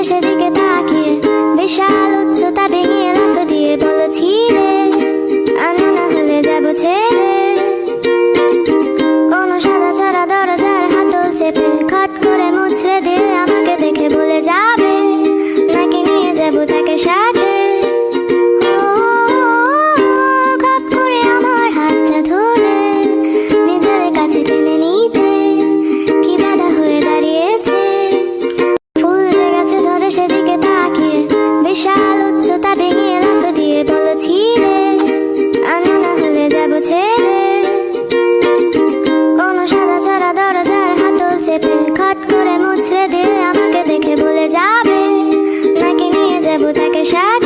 সেদিকে তাকিয়ে বিশাল উচ্চতা ডিঙিয়ে লাফ দিয়ে বলো ছিঁড়ে আনো না হলে যাবো ছেড়ে। কোনো সাদা ছাড়া দরজার হাতল চেপে খট করে মুছড়ে দিয়ে আমাকে দেখে বলে যাবে নাকি নিয়ে যাবো তাকে সাথে। খপ করে আমার হাতটা ধরে নিজের কাছে টেনে নিতে কি বাধা হয়ে দাঁড়িয়েছে। ফুল গেছে ধরে সেদিকে তাকিয়ে বিশাল উচ্চতা ডিঙিয়ে লাফ দিয়ে বলো ছিঁড়ে আনো না হলে যাবো ছেড়ে। কোনো সাদা ছাড়া দরজার হাতল চেপে খট করে মুছড়ে দিয়ে আমাকে দেখে বলে যাবে নাকি নিয়ে যাবো তাকে সাথে।